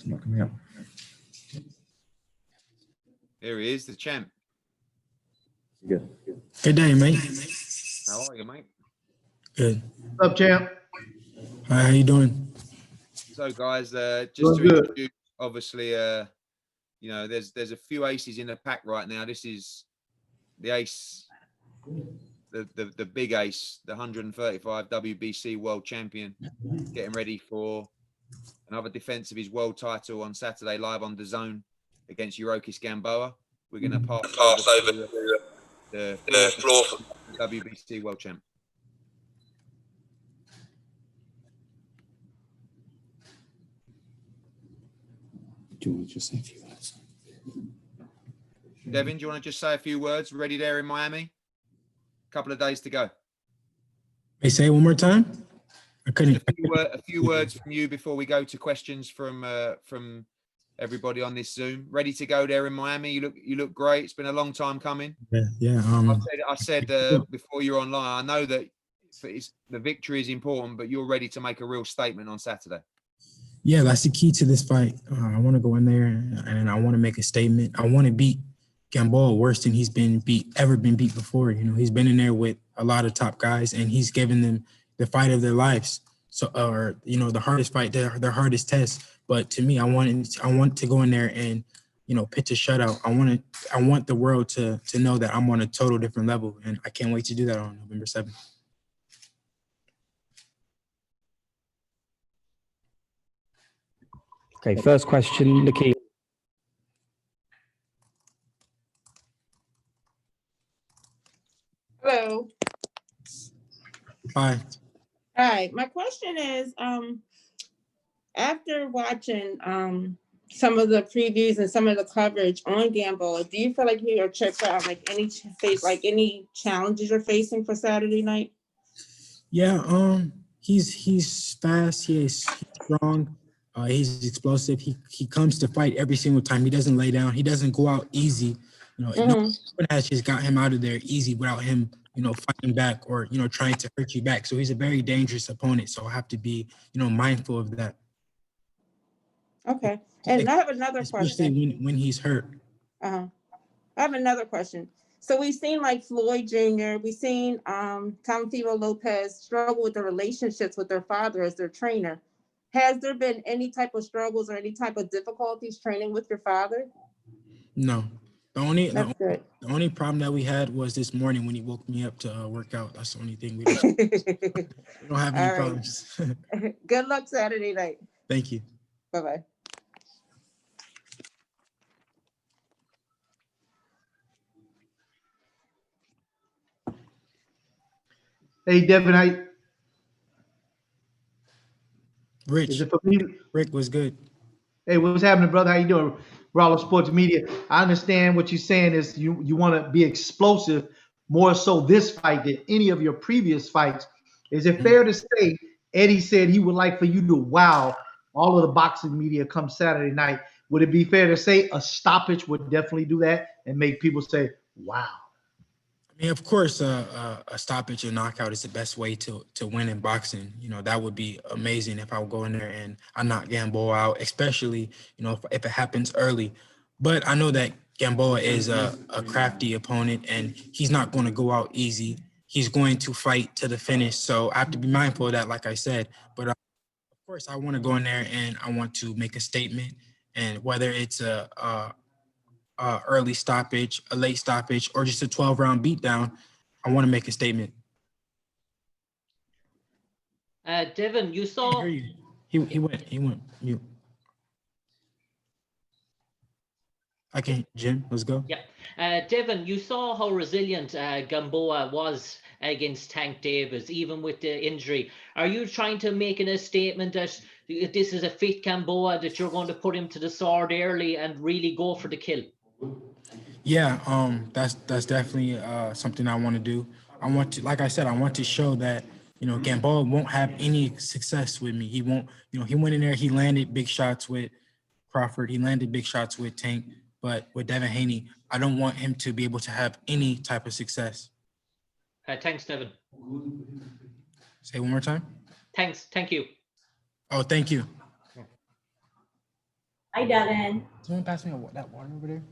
Not coming up. Here he is, the champ. Good. Good day, mate. How are you, mate? Good. What's up, champ? Hi, how you doing? So, guys, just Doing to good. introduce, obviously, you know, there's a few aces in the pack right now. This is the ace, the big ace, the 135 WBC world champion, getting ready for another defense of his world title on Saturday live on DAZN against Yuriorkis Gamboa. We're going to pass over the floor for the WBC world champ. Do you want to just say a few words? Devin, do you want to just say a few words? Ready there in Miami? A couple of days to go. Hey, say it one more time. I couldn't. A few words from you before we go to questions from everybody on this Zoom. Ready to go there in Miami? You look great. It's been a long time coming. Yeah. I said before you're online, I know that the victory is important, but you're ready to make a real statement on Saturday. Yeah, that's the key to this fight. I want to go in there and I want to make a statement. I want to beat Gamboa worse than he's ever been beat before. You know, he's been in there with a lot of top guys and he's given them the fight of their lives. So, or you know, the hardest fight, their hardest test. But to me, I want to go in there and, you know, pitch a shutout. I want the world to know that I'm on a total different level, and I can't wait to do that on November 7th. Okay, first question, Nikki. Hello. Hi. Hi. My question is, after watching some of the previews and some of the coverage on Gamboa, do you feel like you're checked out any challenges you're facing for Saturday night? Yeah, he's fast, he's strong, he's explosive. He comes to fight every single time. He doesn't lay down. He doesn't go out easy. You know, no one has just got him out of there easy without him, you know, fighting back or, you know, trying to hurt you back. So he's a very dangerous opponent. So I have to be, you know, mindful of that. Okay. And I have another especially question. when he's hurt. I have another question. So we've seen like Floyd Jr., we've seen Teófimo López struggle with the relationships with their father as their trainer. Has there been any type of struggles or any type of difficulties training with your father? No. The That's only problem that we had was this morning when he woke me up to work out. That's the only thing we don't have any All right. problems. Good luck Saturday night. Thank you. Bye-bye. Hey, Devin, Rich. is it for me? Rick was good. Hey, what's happening, brother? How you doing? Rollo Sports Media. I understand what you're saying is you want to be explosive more so this fight than any of your previous fights. Is it fair to say Eddie said he would like for you to wow all of the boxing media come Saturday night? Would it be fair to say a stoppage would definitely do that and make people say, wow? I mean, of course, a stoppage or knockout is the best way to win in boxing. You know, that would be amazing if I would go in there and I knock Gamboa out, especially, you know, if it happens early. But I know that Gamboa is a crafty opponent and he's not going to go out easy. He's going to fight to the finish. So I have to be mindful of that, like I said. But of course, I want to go in there and I want to make a statement. And whether it's a early stoppage, a late stoppage, or just a 12-round beatdown, I want to make a statement. Devin, you saw. He went mute. Okay, Jim, let's go. Yeah, Devin, you saw how resilient Gamboa was against Tank Davis, even with the injury. Are you trying to make a statement that this is a fit Gamboa, that you're going to put him to the sword early and really go for the kill? Yeah, that's definitely something I want to do. I want to, like I said, I want to show that, you know, Gamboa won't have any success with me. He won't, you know, he went in there, he landed big shots with Crawford, he landed big shots with Tank, but with Devin Haney, I don't want him to be able to have any type of success. Thanks, Devin. Say one more time. Thanks. Thank you. Oh, thank you. Hi, Devin. Someone pass me that water over there.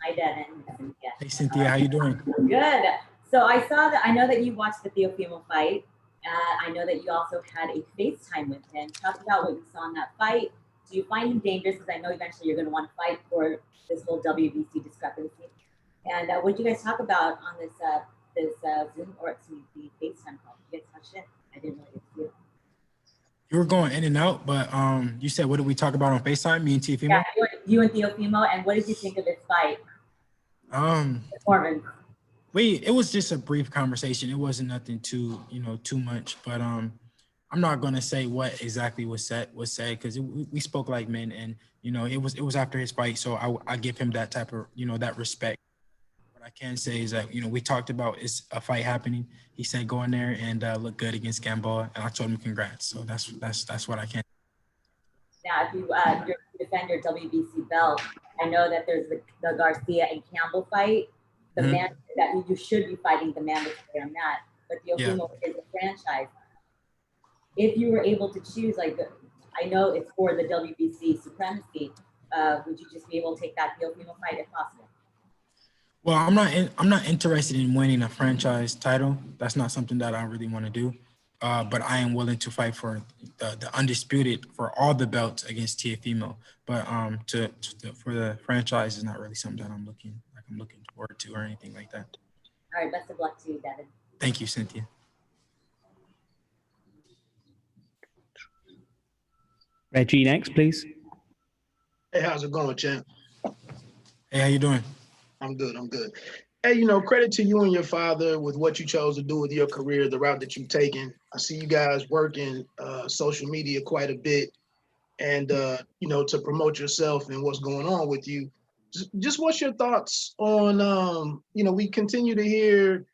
Hi, Devin. Cynthia. Hey, Cynthia, how you doing? Good. So I know that you watched the Teófimo fight. I know that you also had a FaceTime with him. Talk about what you saw in that fight. Do you find him dangerous? Because I know eventually you're going to want to fight for this whole WBC discrepancy. And what did you guys talk about on this Zoom or excuse me, the FaceTime call? You guys touched it? I didn't really get to see it. You were going in and out, but you said, what did we talk about on FaceTime, me and Teófimo? Yeah, you and Teófimo, and what did you think of this fight? Performance. It was just a brief conversation. It wasn't nothing too much, but I'm not gonna say what exactly was said because we spoke like men, and it was after his fight, so I give him that type of that respect. What I can say is that we talked about is a fight happening. He said go in there and look good against Gamboa, and I told him congrats. So that's what I can. Now, if you defend your WBC belt, I know that there's the Garcia and Campbell fight. The man that you should be fighting the mandatory on that, but Teófimo is a franchise. If you were able to choose, I know it's for the WBC supremacy, would you just be able to take that Teófimo fight if possible? Well, I'm not interested in winning a franchise title. That's not something that I really want to do. But I am willing to fight for the undisputed for all the belts against Teófimo. But for the franchise is not really something that I'm looking forward to or anything like that. All right, best of luck to you, Devin. Thank you, Cynthia. Reggie next, please. Hey, how's it going, champ? Hey, how you doing? I'm good. Hey, credit to you and your father with what you chose to do with your career, the route that you've taken. I see you guys working social media quite a bit and, to promote yourself and what's going on with you. Just what's your thoughts on, we continue to hear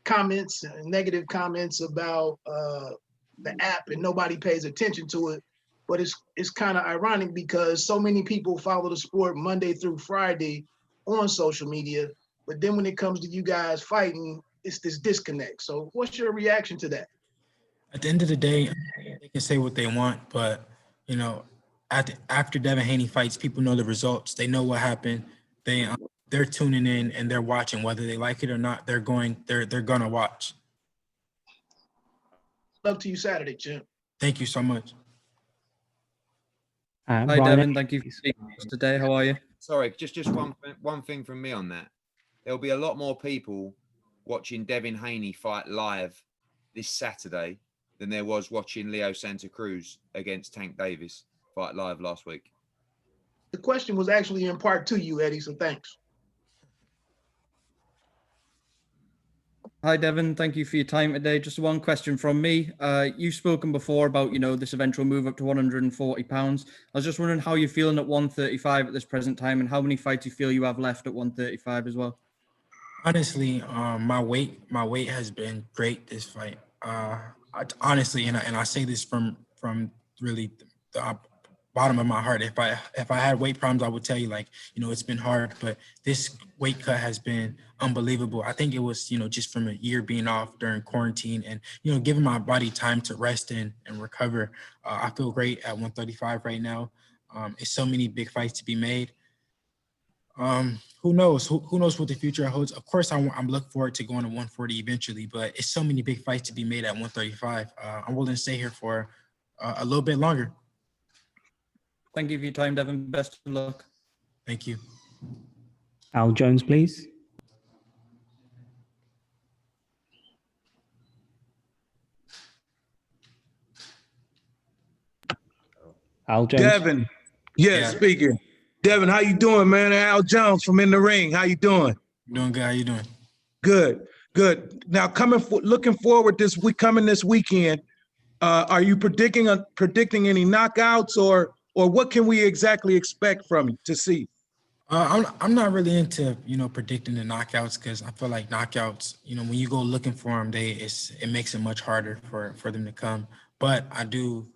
comments and negative comments about the app and nobody pays attention to it. But it's kind of ironic because so many people follow the sport Monday through Friday on social media. But then when it comes to you guys fighting, it's this disconnect. So what's your reaction to that? At the end of the day, they can say what they want, but after Devin Haney fights, people know the results. They know what happened. They're tuning in and they're watching, whether they like it or not. They're gonna watch. Love to you Saturday, champ. Thank you so much. Hi, Ryan, Devin. Thank you for speaking to us today. How are you? Sorry, just one thing from me on that. There'll be a lot more people watching Devin Haney fight live this Saturday than there was watching Leo Santa Cruz against Tank Davis fight live last week. The question was actually in part to you, Eddie, so thanks. Hi, Devin. Thank you for your time today. Just one question from me. You've spoken before about, this eventual move up to 140 pounds. I was just wondering how you're feeling at 135 at this present time and how many fights you feel you have left at 135 as well. Honestly, my weight has been great this fight. Honestly, and I say this from really the bottom of my heart. If I had weight problems, I would tell you it's been hard, but this weight cut has been unbelievable. I think it was, just from a year being off during quarantine and, giving my body time to rest and recover. I feel great at 135 right now. It's so many big fights to be made. Who knows? Who knows what the future holds? Of course, I'm looking forward to going to 140 eventually, but it's so many big fights to be made at 135. I'm willing to stay here for a little bit longer. Thank you for your time, Devin. Best of luck. Thank you. Al Jones, please. Al Jones. Devin, yes, speaking. Devin, how you doing, man? Al Jones from In the Ring. How you doing? Doing good. How you doing? Good. Now, looking forward this weekend, are you predicting any knockouts or what can we exactly expect from you to see? I'm not really into predicting the knockouts because I feel like knockouts, when you go looking for them, it makes it much harder for them to come. But I do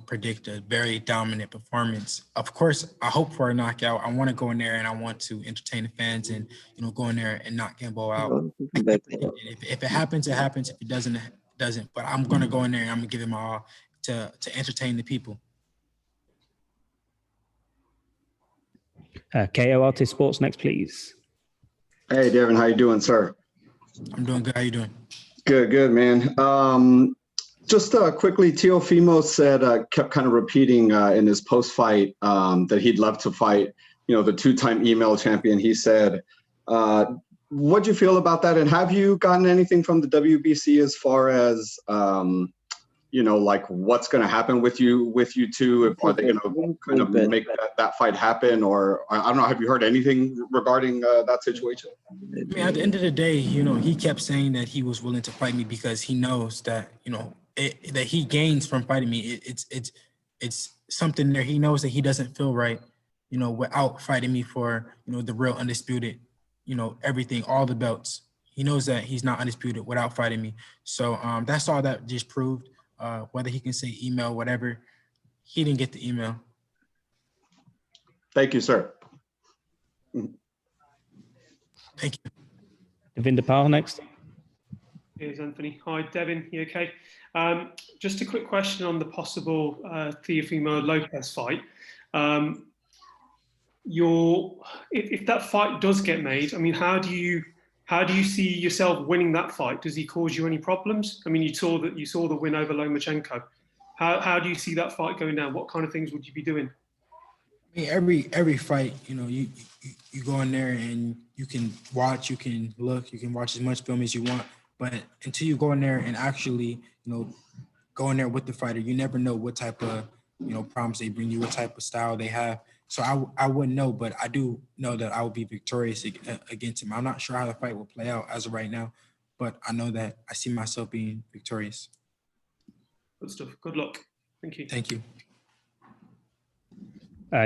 predict a very dominant performance. Of course, I hope for a knockout. I want to go in there and I want to entertain the fans and go in there and knock Gamboa out. If it happens, it happens. If it doesn't, it doesn't. But I'm gonna go in there and I'm gonna give it my all to entertain the people. KO Artist Sports next, please. Hey, Devin, how you doing, sir? I'm doing good. How you doing? Good, man. Just quickly, Teófimo said, kept kind of repeating in his post-fight that he'd love to fight, the two-time email champion. He said, what'd you feel about that? And have you gotten anything from the WBC as far as, like what's going to happen with you two? Are they going to kind of make that fight happen? Or I don't know, have you heard anything regarding that situation? I mean, at the end of the day, he kept saying that he was willing to fight me because he knows that, that he gains from fighting me. It's something there. He knows that he doesn't feel right, without fighting me for, the real undisputed, everything, all the belts. He knows that he's not undisputed without fighting me. So that's all that just proved. Whether he can say email, whatever, he didn't get the email. Thank you, sir. Thank you. Devin next. Here's Anthony. Hi, Devin. You okay? Just a quick question on the possible Teófimo López fight. If that fight does get made, I mean, how do you see yourself winning that fight? Does he cause you any problems? I mean, you saw the win over Lomachenko. How do you see that fight going down? What kind of things would you be doing? I mean, every fight, you go in there and you can watch, you can look, you can watch as much film as you want. But until you go in there and actually, go in there with the fighter, you never know what type of, problems they bring you, what type of style they have. So I wouldn't know, but I do know that I will be victorious against him. I'm not sure how the fight will play out as of right now, but I know that I see myself being victorious. Good stuff. Good luck. Thank you. Thank you.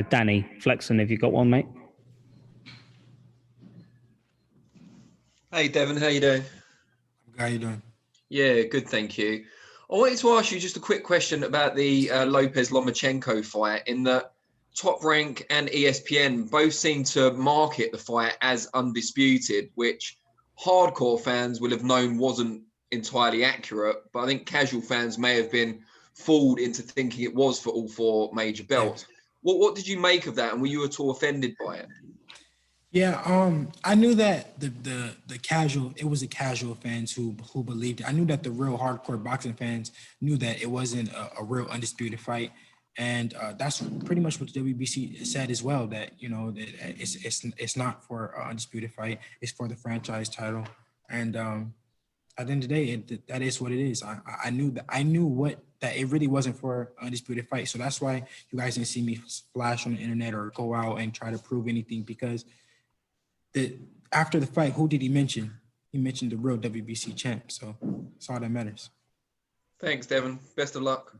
Danny Flexen, have you got one, mate? Hey, Devin, how you doing? How you doing? Yeah, good, thank you. I wanted to ask you just a quick question about the Lopez-Lomachenko fight. In that Top Rank and ESPN both seem to market the fight as undisputed, which hardcore fans will have known wasn't entirely accurate, but I think casual fans may have been fooled into thinking it was for all four major belts. What did you make of that, and were you at all offended by it? Yeah, I knew that the casual fans who believed it. I knew that the real hardcore boxing fans knew that it wasn't a real undisputed fight, and that's pretty much what the WBC said as well. That that it's not for an undisputed fight; it's for the franchise title. And at the end of the day, that is what it is. I knew that it really wasn't for an undisputed fight. So that's why you guys didn't see me splash on the internet or go out and try to prove anything, because after the fight, who did he mention? He mentioned the real WBC champ. So that's all that matters. Thanks, Devin. Best of luck.